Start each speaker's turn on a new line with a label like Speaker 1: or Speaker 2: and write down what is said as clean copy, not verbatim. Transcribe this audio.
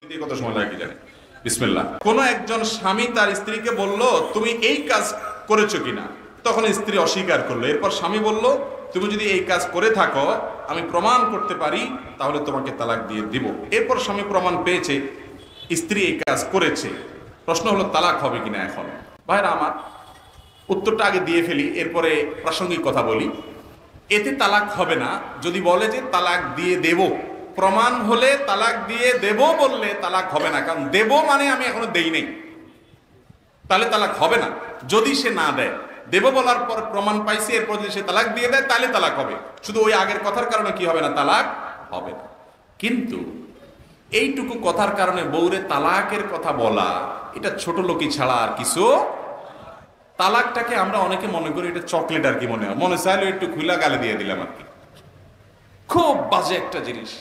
Speaker 1: কত সময় লাগে জানি। বিসমিল্লাহ। কোন একজন স্বামী তার স্ত্রীকে বলল, তুমি এই কাজ করেছো কিনা? তখন স্ত্রী অস্বীকার করলো। এরপর স্বামী বলল, তুমি যদি এই কাজ করে থাকো, আমি প্রমাণ করতে পারি, তাহলে তোমাকে তালাক দিয়ে দিব। এরপর স্বামী প্রমাণ পেয়েছে স্ত্রী এই কাজ করেছে। প্রশ্ন হলো তালাক হবে কিনা। এখন ভাইরা আমার, উত্তরটা আগে দিয়ে ফেলি, এরপরে প্রাসঙ্গিক কথা বলি। এতে তালাক হবে না যদি বলে যে তালাক দিয়ে দেব। প্রমাণ হলে তালাক দিয়ে দেব বললে তালাক হবে না, কারণ দেব মানে আমি এখনো দেই নেই, তাহলে তালাক হবে না। যদি সে না দেয়, দেব বলার পর প্রমাণ পাইছে, এরপর যদি সে তালাক দিয়ে দেয় তাহলে তালাক হবে। শুধু ওই আগের কথার কারণে কি হবে না? তালাক হবে না। কিন্তু এইটুকু কথার কারণে বউরে তালাকের কথা বলা, এটা ছোট লোকই ছাড়া আর কিছু। তালাকটাকে আমরা অনেকে মনে করি এটা চকলেট আর কি, মনে হয়, মনে চাইলে একটু খুলা গালে দিয়ে দিলাম আর কি। খুব বাজে একটা জিনিস।